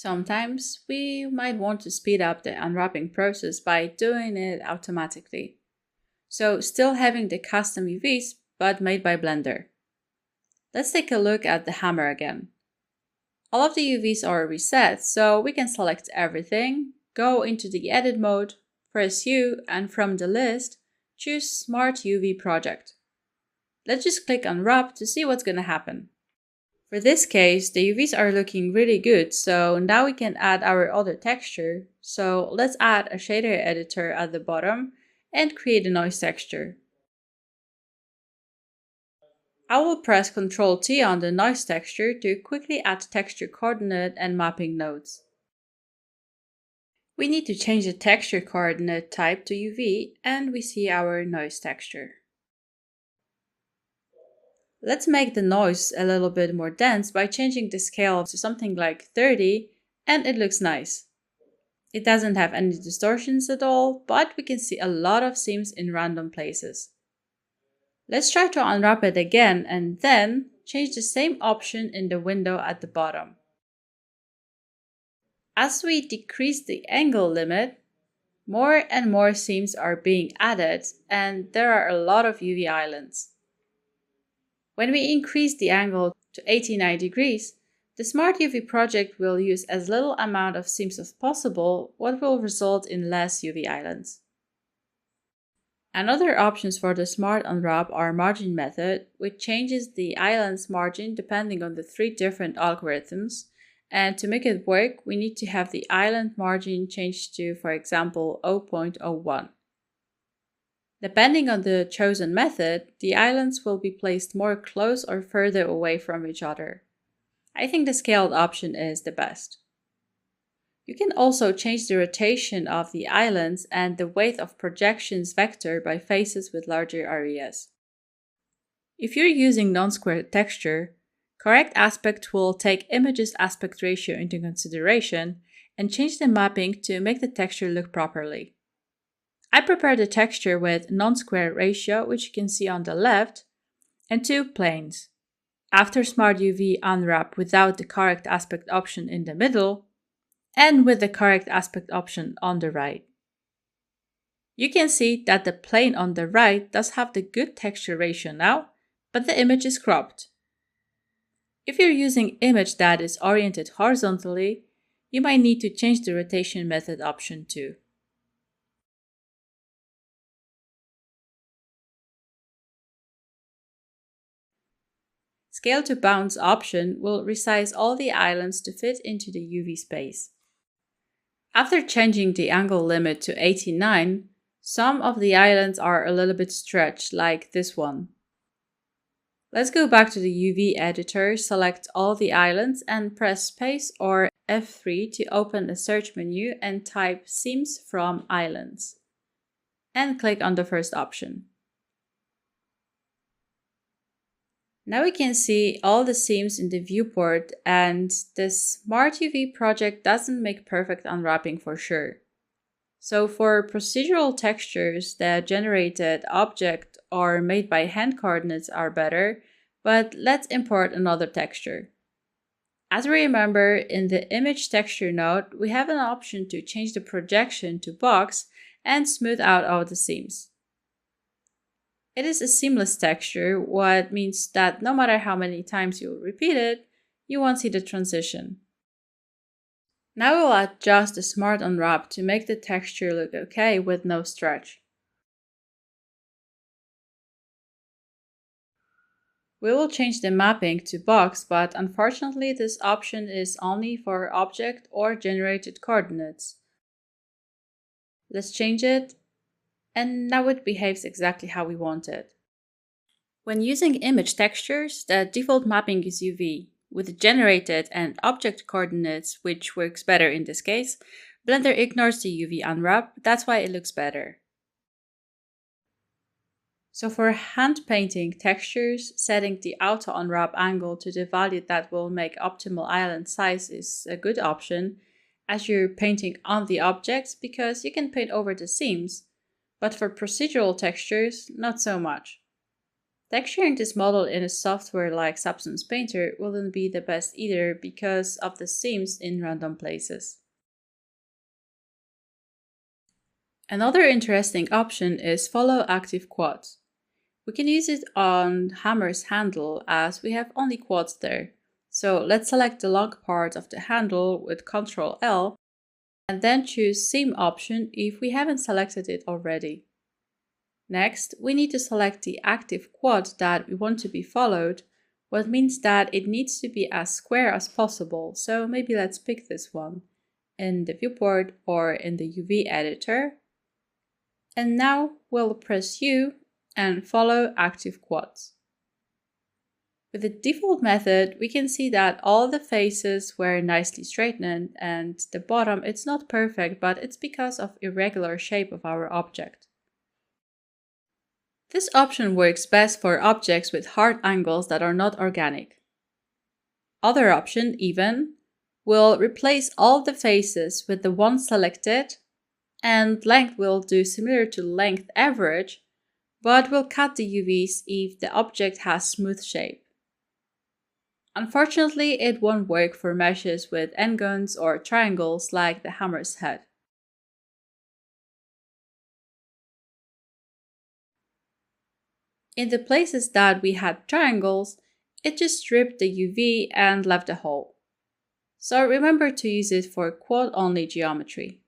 Sometimes we might want to speed up the unwrapping process by doing it automatically. So still having the custom UVs, but made by Blender. Let's take a look at the hammer again. All of the UVs are reset, so we can select everything, go into the edit mode, press U, and from the list, choose Smart UV Project. Let's just click Unwrap to see what's going to happen. For this case, the UVs are looking really good, so now we can add our other texture. So let's add a shader editor at the bottom and create a noise texture. I will press Ctrl T on the noise texture to quickly add texture coordinate and mapping nodes. We need to change the texture coordinate type to UV and we see our noise texture. Let's make the noise a little bit more dense by changing the scale to something like 30 and it looks nice. It doesn't have any distortions at all, but we can see a lot of seams in random places. Let's try to unwrap it again and then change the same option in the window at the bottom. As we decrease the angle limit, more and more seams are being added and there are a lot of UV islands. When we increase the angle to 89 degrees, the Smart UV project will use as little amount of seams as possible, what will result in less UV islands. Another options for the Smart Unwrap are margin method, which changes the island's margin depending on the 3 different algorithms. And to make it work, we need to have the island margin changed to, for example, 0.01. Depending on the chosen method, the islands will be placed more close or further away from each other. I think the scaled option is the best. You can also change the rotation of the islands and the weight of projections vector by faces with larger areas. If you're using non-square texture, correct aspect will take image's aspect ratio into consideration and change the mapping to make the texture look properly. I prepared the texture with non-square ratio, which you can see on the left, and 2 planes. After Smart UV Unwrap without the correct aspect option in the middle, and with the correct aspect option on the right. You can see that the plane on the right does have the good texture ratio now, but the image is cropped. If you're using image that is oriented horizontally, you might need to change the rotation method option too. Scale to bounce option will resize all the islands to fit into the UV space. After changing the angle limit to 89, some of the islands are a little bit stretched, like this one. Let's go back to the UV editor, select all the islands and press space or F3 to open a search menu and type seams from islands. And click on the first option. Now we can see all the seams in the viewport and the Smart UV project doesn't make perfect unwrapping for sure. So for procedural textures, the generated object or made by hand coordinates are better, but let's import another texture. As we remember, in the image texture node, we have an option to change the projection to box and smooth out all the seams. It is a seamless texture, what means that no matter how many times you repeat it, you won't see the transition. Now we'll adjust the Smart Unwrap to make the texture look okay with no stretch. We will change the mapping to box, but unfortunately this option is only for object or generated coordinates. Let's change it. And now it behaves exactly how we want it. When using image textures, the default mapping is UV. With generated and object coordinates, which works better in this case, Blender ignores the UV unwrap, that's why it looks better. So for hand painting textures, setting the auto unwrap angle to the value that will make optimal island size is a good option, as you're painting on the objects because you can paint over the seams. But for procedural textures, not so much. Texturing this model in a software like Substance Painter wouldn't be the best either because of the seams in random places. Another interesting option is FollowActiveQuads. We can use it on hammer's handle as we have only quads there. So let's select the long part of the handle with Ctrl L and then choose seam option if we haven't selected it already. Next, we need to select the active quad that we want to be followed, what means that it needs to be as square as possible. So maybe let's pick this one in the viewport or in the UV editor. And now we'll press U and follow active quads. With the default method, we can see that all the faces were nicely straightened and the bottom, it's not perfect, but it's because of irregular shape of our object. This option works best for objects with hard angles that are not organic. Other option, even, will replace all the faces with the one selected, and length will do similar to length average, but will cut the UVs if the object has smooth shape. Unfortunately, it won't work for meshes with n-gons or triangles like the hammer's head. In the places that we had triangles, it just stripped the UV and left a hole. So remember to use it for quad-only geometry.